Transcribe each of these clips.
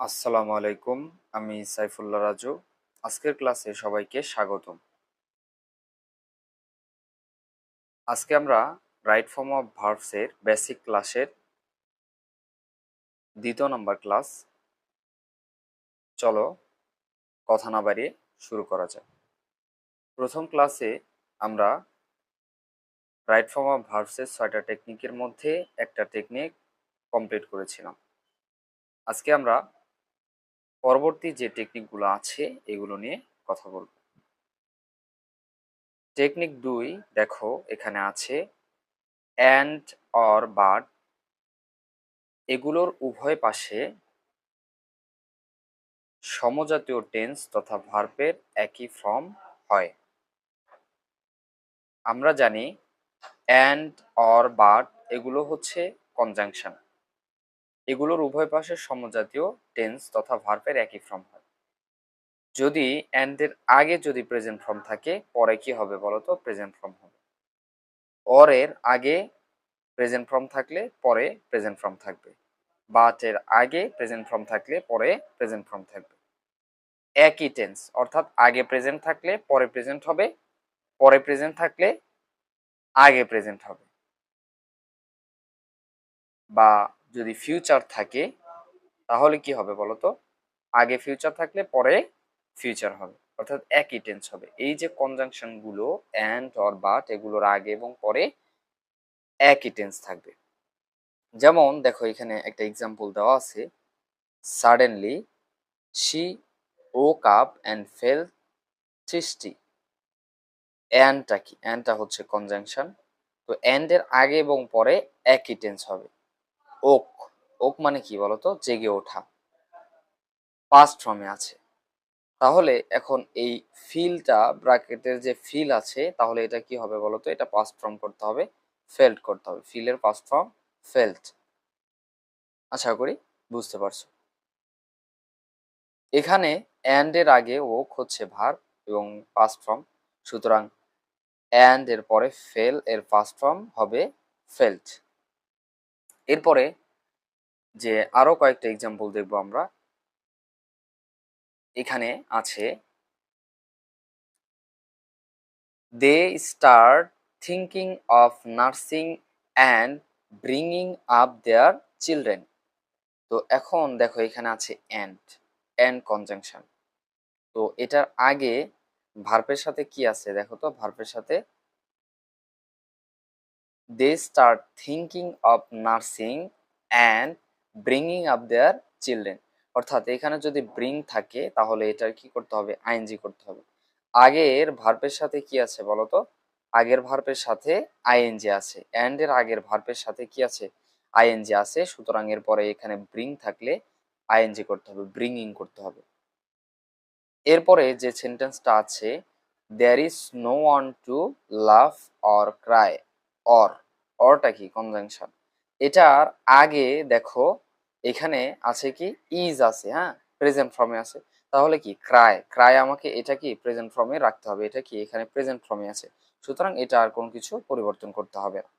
আসসালামু আলাইকুম। আমি সাইফুল্লাহ রাজু। আজকের ক্লাসে সবাইকে স্বাগতম। আজকে আমরা রাইট ফর্ম অফ ভার্বস এর বেসিক ক্লাসের 2য় নাম্বার ক্লাস। চলো কথা না বাড়িয়ে শুরু করা যাক। প্রথম ক্লাসে আমরা রাইট ফর্ম অফ ভার্বস এর 6টা টেকনিকের মধ্যে একটা টেকনিক কমপ্লিট করেছিলাম। আজকে আমরা পরবর্তী যে টেকনিকগুলো আছে এগুলো নিয়ে কথা বলব। টেকনিক 2 দেখো এখানে আছে অ্যান্ড অর বাট, এগুলোর উভয় পাশে সমজাতীয় টেন্স তথা ভার্বের একই ফর্ম হয়। আমরা জানি অ্যান্ড অর বাট এগুলো হচ্ছে কনজাংশন, এগুলোর উভয় পাশে সমজাতীয় টেন্স তথা ভার্বের একই ফর্ম হয়। যদি অ্যান্ড এর আগে যদি প্রেজেন্ট ফর্ম থাকে পরে কি হবে বলতো? প্রেজেন্ট ফর্ম হবে। অর এর আগে প্রেজেন্ট ফর্ম থাকলে পরে প্রেজেন্ট ফর্ম থাকবে। বাট এর আগে প্রেজেন্ট ফর্ম থাকলে পরে প্রেজেন্ট ফর্ম থাকবে। একই টেন্স, অর্থাৎ আগে প্রেজেন্ট থাকলে পরে প্রেজেন্ট হবে, পরে প্রেজেন্ট থাকলে আগে প্রেজেন্ট হবে। বা যদি ফিউচার থাকে তাহলে কি হবে বলতো? আগে ফিউচার থাকলে পরে ফিউচার হবে, অর্থাৎ একই টেন্স হবে। এই যে কনজাংশন গুলো অ্যান্ড অর বাট, এগুলোর আগে এবং পরে একই টেন্স থাকবে। যেমন দেখো এখানে একটা এক্সাম্পল দেওয়া আছে, suddenly she woke up and felt thirsty। অ্যান্ডটা কি? অ্যান্ডটা হচ্ছে কনজাংশন। তো অ্যান্ড এর আগে এবং পরে একই টেন্স হবে। ওক, ওক মানে কি বলতো? জেগে ওঠা, পাস্ট ফর্মে আছে। তাহলে এখন এই ফিলটা, ব্র্যাকেটের যে ফিল আছে, তাহলে এটা কি হবে বলতো? এটা পাস্ট ফর্ম করতে হবে, ফেল্ট করতে হবে। ফিলের পাস্ট ফর্ম ফেল্ট। আশা করি বুঝতে পারছো। এখানে অ্যান্ড এর আগে ওক হচ্ছে ভার্ব এবং পাস্ট ফর্ম, সুতরাং অ্যান্ড এর পরে ফেল এর পাস্ট ফর্ম হবে ফেল্ট। এরপরে যে আরো কয়েকটা এক্সাম্পল দেখবো আমরা। এখানে আছে they start thinking of nursing and bringing up their children. তো এখন দেখো এখানে আছে অ্যান্ড, অ্যান্ড কনজাংশন। তো এটার আগে ভার্বের সাথে কি আছে দেখো তো? ভার্বের সাথে they start thinking of nursing and bringing up their children. অর্থাৎ এখানে যদি ব্রিং থাকে তাহলে এটার কি করতে হবে? আইএনজি করতে হবে। আগের ভার্বের সাথে কি আছে বলতো? আগের ভার্বের সাথে আইএনজি আছে। অ্যান্ড এর আগের ভার্বের সাথে কি আছে? আইএনজি আছে। সুতরাং এর পরে এখানে ব্রিং থাকলে আইএনজি করতে হবে, ব্রিঙ্গিং করতে হবে। এরপরে যে সেন্টেন্সটা আছে, there is no one to love or cry. Or, অরটা কি? কনজাংশন। এটার আগে দেখো এখানে আছে কি? ইজ আছে, হ্যাঁ, প্রেজেন্ট ফর্মে আছে। তাহলে কি? ক্রাই, ক্রাই আমাকে এটা কি প্রেজেন্ট ফর্মে রাখতে হবে। এটা কি এখানে প্রেজেন্ট ফর্মে আছে, সুতরাং এটা আর কোনো কিছু পরিবর্তন করতে হবে না।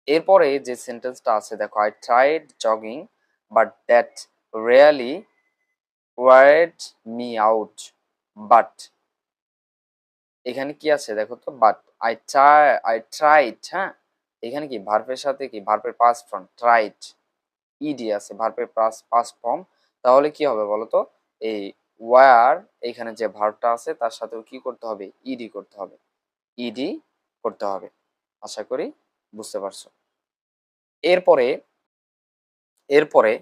এরপরে যে সেন্টেন্সটা আছে দেখো, I tried jogging but that really wore me out. But এখানে কি আছে দেখো তো? বাট আই ট্রাইড, হ্যাঁ, এখানে কি ভার্বের সাথে কি? ভার্বের পাস্ট ফর্ম ট্রাইড, ইডি আছে, ভার্বের পাস্ট ফর্ম। তাহলে কি হবে বলতো? এই ওয়ার, এখানে যে ভার্বটা আছে তার সাথেও কি করতে হবে? ইডি করতে হবে, ইডি করতে হবে। আশা করি বুঝতে পারছো। এরপরে এরপরে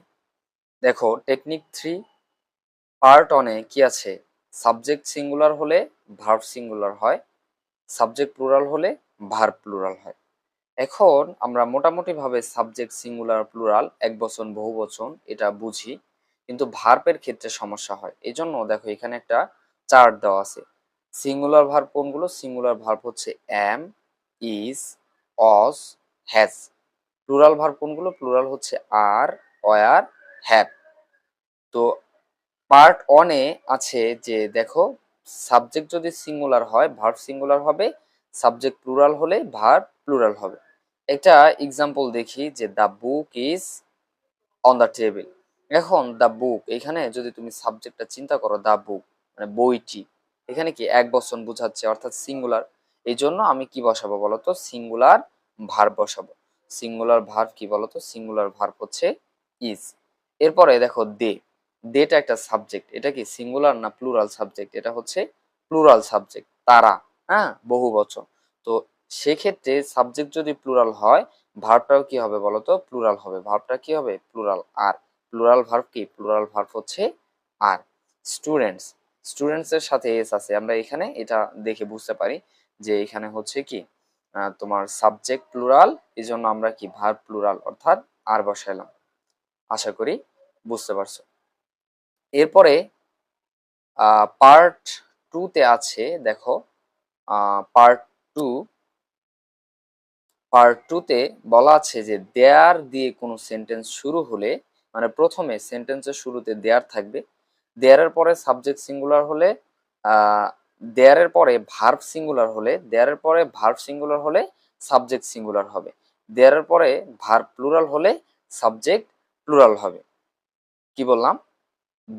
দেখো টেকনিক 3 পার্ট অনে কি আছে? সাবজেক্ট সিঙ্গুলার হলে ভার্ব সিঙ্গুলার হয়, সাবজেক্ট প্লুরাল হলে ভার্ব প্লুরাল হয়। এখন আমরা মোটামুটি ভাবে সাবজেক্ট সিঙ্গুলার প্লুরাল একবচন বহুবচন এটা বুঝি, কিন্তু ভার্বের ক্ষেত্রে সমস্যা হয়। এই জন্য দেখো এখানে একটা চার্ট দেওয়া আছে। সিঙ্গুলার ভার্ব কোনগুলো? সিঙ্গুলার ভার্ব হচ্ছে অ্যাম, ইজ, অস, হ্যাজ। প্লুরাল ভার্ব কোনগুলো? প্লুরাল হচ্ছে আর, ওয়ার, হ্যাভ। তো পার্ট ওয়ানে আছে যে দেখো, সাবজেক্ট যদি সিঙ্গুলার হয় ভার্ব সিঙ্গুলার হবে, সাবজেক্ট প্লুরাল হলে ভার্ব প্লুরাল হবে। একটা এক্সাম্পল দেখি যে the book is on the table. এখন দ্য বুক, এখানে যদি তুমি সাবজেক্টটা চিন্তা করো, দ্য বুক মানে বইটি, এখানে কি এক বচন বোঝাচ্ছে অর্থাৎ সিঙ্গুলার। এই জন্য আমি কি বসাবো বলতো, সিঙ্গুলার ভার্ব বসাবো। সিঙ্গুলার ভার্ব কি বলতো, সিঙ্গুলার ভার্ব হচ্ছে ইজ। এরপরে দেখো দে, দেটা একটা সাবজেক্ট, এটা কি সিঙ্গুলার না প্লুরাল সাবজেক্ট, এটা হচ্ছে প্লুরাল সাবজেক্ট। তারা, হ্যাঁ, বহু বচন। তো সেক্ষেত্রে সাবজেক্ট যদি প্লুরাল হয়, ভার্বটাও কি হবে বলতো, প্লুরাল হবে। ভার্বটা কি হবে, প্লুরাল। আর প্লুরাল ভার্ব কি, প্লুরাল ভার্ব হচ্ছে আর। স্টুডেন্টস, স্টুডেন্টস এর সাথে এস আছে, আমরা এখানে এটা দেখে বুঝতে পারি যে এখানে হচ্ছে কি তোমার সাবজেক্ট প্লুরাল, এই জন্য আমরা কি ভার্ব প্লুরাল অর্থাৎ আর বসাইলাম। আশা করি বুঝতে পারছো। এরপরে পার্ট টু তে আছে, দেখো পার্ট টু, পার্ট টু তে বলা আছে যে দেয়ার দিয়ে কোনো সেন্টেন্স শুরু হলে, মানে প্রথমে সেন্টেন্সের শুরুতে দেয়ার থাকবে, দেয়ারের পরে সাবজেক্ট সিঙ্গুলার হলে, দেয়ারের পরে ভার্ব সিঙ্গুলার হলে, দেয়ারের পরে ভার্ব সিঙ্গুলার হলে সাবজেক্ট সিঙ্গুলার হবে, দেয়ারের পরে ভার্ব প্লুরাল হলে সাবজেক্ট প্লুরাল হবে। কি বললাম,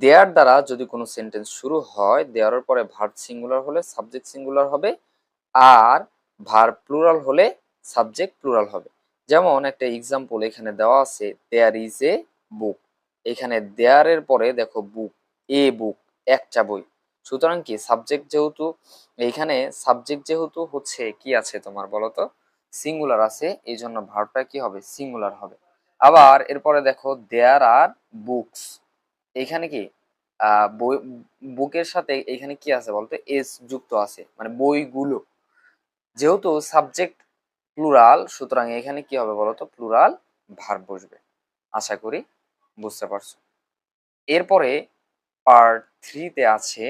দেয়ার দ্বারা যদি কোনো সেন্টেন্স শুরু হয়, দেয়ারের পরে ভার্ব সিঙ্গুলার হলে সাবজেক্ট সিঙ্গুলার হবে, আর ভার্ব প্লুরাল হলে সাবজেক্ট প্লুরাল হবে। যেমন একটা এক্সাম্পল এখানে দেওয়া আছে, দেয়ার ইজ এ বুক, এখানে দেয়ারের পরে দেখো বুক, এ বুক একটা বই। সুতরাং কি সাবজেক্ট যেহেতু, এইখানে সাবজেক্ট যেহেতু হচ্ছে কি আছে তোমার বলতো, সিঙ্গুলার আছে, এই জন্য ভার্বটা কি হবে, সিঙ্গুলার হবে। আবার এরপরে দেখো দেয়ার আর বুকস, এইখানে কি বই, বুকের সাথে এখানে কি আছে বলতো, এস যুক্ত আছে, মানে বইগুলো। যেহেতু সাবজেক্ট প্লুরাল, সুতরাং এখানে কি হবে বলতো, প্লুরাল ভার্ব বসবে। আশা করি বুঝতে পারছো। এরপরে পার্ট থ্রিতে আছে,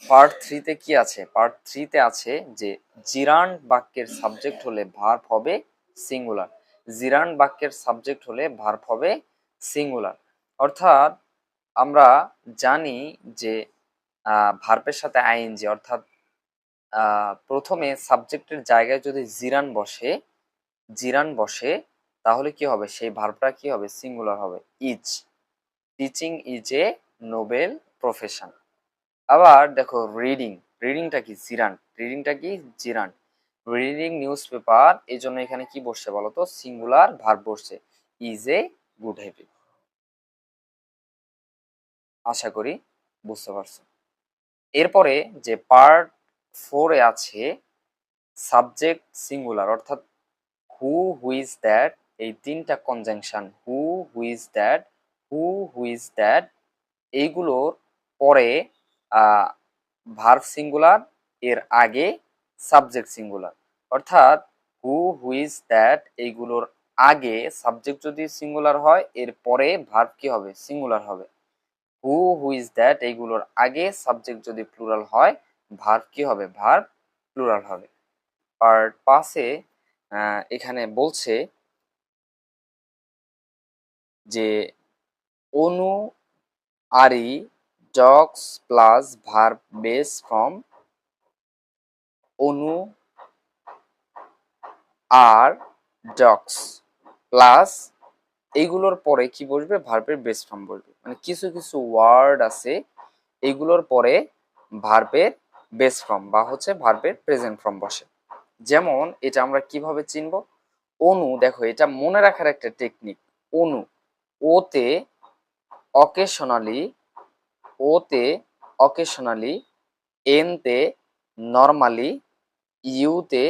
পার্ট থ্রিতে কি আছে, পার্ট থ্রিতে আছে যে জিরান্ড বাক্যের সাবজেক্ট হলে ভার্ব হবে সিঙ্গুলার। জিরান্ড বাক্যের সাবজেক্ট হলে ভার্ব হবে সিঙ্গুলার। অর্থাৎ আমরা জানি যে ভার্বের সাথে আইএনজি, অর্থাৎ প্রথমে সাবজেক্টের জায়গায় যদি জিরান বসে, জিরান বসে, তাহলে কি হবে, সেই ভার্বটা কি হবে, সিঙ্গুলার হবে। Is, teaching is a noble profession. আবার দেখো রিডিং, রিডিংটা কি জিরান, রিডিংটা কি জিরান, রিডিং নিউজ পেপার, এই জন্য এখানে কি বসছে বলতো, সিঙ্গুলার ভার্ব বসছে, ইজ এ গুড হ্যাবিট। আশা করি বুঝতে পারছো। এরপরে যে পার্ট ফোরে আছে সাবজেক্ট সিঙ্গুলার, অর্থাৎ হু, হুইজ, দ্যাট, এই তিনটা conjunction, who, whose, that, who, whose, that, এইগুলোর পরে ভার্ব সিঙ্গুলার, এর আগে সাবজেক্ট সিঙ্গুলার। অর্থাৎ হু, হুইজ, দ্যাট এইগুলোর আগে সাবজেক্ট যদি সিঙ্গুলার হয়, এর পরে ভার্ব কি হবে, সিঙ্গুলার হবে। হু, হুইজ, দ্যাট এইগুলোর আগে সাবজেক্ট যদি প্লুরাল হয়, ভার্ব কি হবে, ভার্ব প্লুরাল হবে। পার্ট পাসে এখানে বলছে যে অনু আরি ডগস প্লাস ভার্ব বেস ফ্রম, অনু আর ডগস প্লাস এইগুলোর পরে কি বসবে, ভার্বের বেস ফর্ম বসবে। মানে কিছু কিছু ওয়ার্ড আছে এইগুলোর পরে ভার্বের বেস ফর্ম বা হচ্ছে ভার্বের প্রেজেন্ট ফর্ম বসে। যেমন এটা আমরা কিভাবে চিনব, অনু, দেখো এটা মনে রাখার একটা টেকনিক। অনু, ওতে অকেশনালি, ওতে অকেশনালি, এনতে নরমালি, ইউতে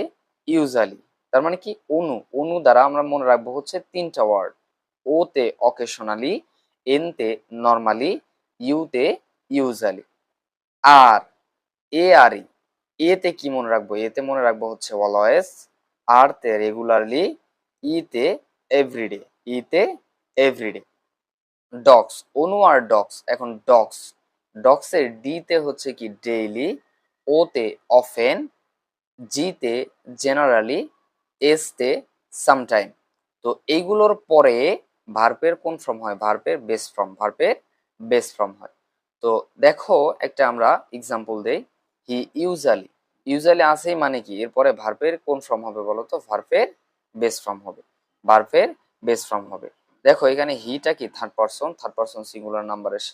ইউজালি। তার মানে কি, অনু, অনু দ্বারা আমরা মনে রাখবো হচ্ছে তিনটা ওয়ার্ড, ওতে অকেশনালি, এনতে নরমালি, ইউতে ইউজালি। আর এ আর ই, এতে কি মনে রাখবো, এতে মনে রাখবো হচ্ছে অলওয়েজ, আর তে রেগুলারলি, ইতে এভরিডে, ইতে এভরিডে। ডগস, অনু আর ডগস, এখন ডগস, ডগস এর ডি তে হচ্ছে কি ডেইলি, ও তে অফেন, জি তে জেনারেলি, এস তে সামটাইম। তো এইগুলোর পরে ভার্বের কোন ফর্ম হয়, ভার্বের বেস ফর্ম, ভার্বের বেস ফর্ম হয়। তো দেখো একটা আমরা এক্সাম্পল দেই, হি ইউজালি, ইউজালি আসেই মানে কি, এরপরে ভার্বের কোন ফর্ম হবে বলো তো, ভার্বের বেস ফর্ম হবে, ভার্বের বেস ফর্ম হবে। দেখো এখানে হিটা কি থার্ড পারসন সিঙ্গুলার নাম্বারের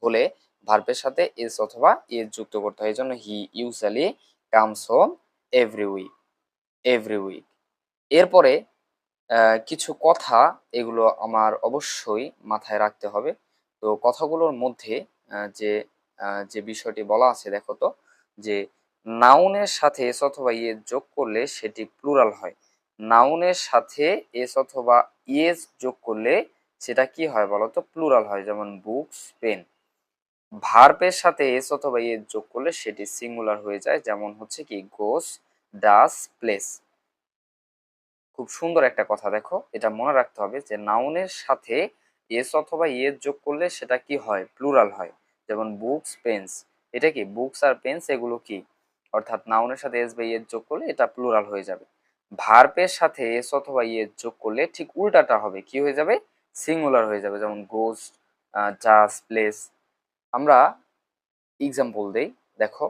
হলে ভার্বের সাথে এস অথবা এস যুক্ত করতে হয়। এই জন্য he usually comes home every week, every week. এরপরে কিছু কথা, এগুলো আমার অবশ্যই মাথায় রাখতে হবে। তো কথাগুলোর মধ্যে যে বিষয়টি বলা আছে দেখো তো, যে নাউনের সাথে এস অথবা ইএস যোগ করলে সেটি প্লুরাল হয়। নাউনের সাথে এস অথবা ইএস যোগ করলে সেটা কি হয় বলো তো? প্লুরাল হয়। যেমন বুকস, পেন। ভার্বের সাথে এস অথবা ইএস যোগ করলে সেটি সিঙ্গুলার হয়ে যায়। যেমন হচ্ছে কি গোস, ডাস, প্লেস। খুব সুন্দর একটা কথা, দেখো এটা মনে রাখতে হবে যে নাউনের সাথে এস অথবা ইএস যোগ করলে সেটা কি হয়? প্লুরাল হয়। যেমন বুকস, পেন্স। এটা কি বুকস আর পেন্স, এগুলো কি? অর্থাৎ নাউনের সাথে এস বা ইএস যোগ করলে এটা প্লুরাল হয়ে যাবে। ভার্বের সাথে এস অথবা ইএস যোগ করলে ঠিক উল্টাটা হবে, কি হয়ে যাবে? সিঙ্গুলার হয়ে যাবে। যেমন গোস, ডাস, প্লেস। আমরা এক্সাম্পল দেই, দেখো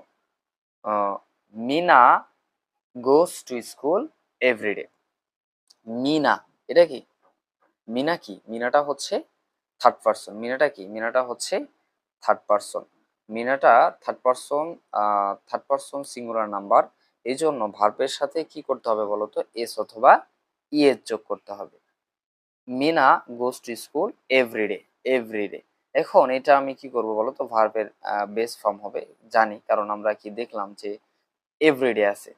Mina goes to school everyday. Mina, এটা কি? মিনা কি? মিনাটা হচ্ছে থার্ড পারসন। মিনাটা কি? মিনাটা হচ্ছে থার্ড পারসন। মিনাটা third person, third person singular number. এই জন্য ভার্বের সাথে কি করতে হবে বলতো? এস অথবা ইএস যোগ করতে হবে। Mina goes to school everyday, everyday. এখন এটা আমি কি করব বলতো? ভার্বের বেস ফর্ম হবে, জানি, কারণ আমরা কি দেখলাম যে এভরিডে আছে।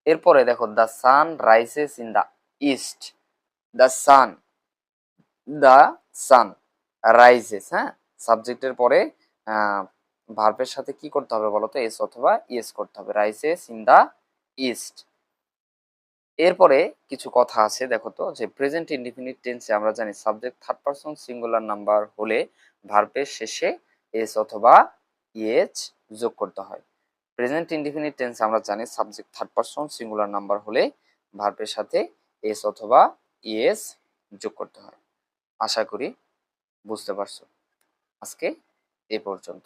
এরপরে দেখো the sun rises in the east. The sun, the sun rises, হ্যাঁ, সাবজেক্টের পরে ভার্বের সাথে কি করতে হবে বলতো? এস অথবা ইএস করতে হবে। Rises in the east. এরপরে কিছু কথা আছে, দেখো তো, যে প্রেজেন্ট ইনডিফিনিট টেন্সে আমরা জানি subject third person singular number হলে ভার্বের শেষে এস অথবা ইএস যোগ করতে হয়। প্রেজেন্ট ইনডিফিনিট টেন্স আমরা জানি subject third person singular number হলে ভার্বের সাথে এস অথবা ইএস যোগ করতে হয়। আশা করি বুঝতে পারছো। আজকে এ পর্যন্ত।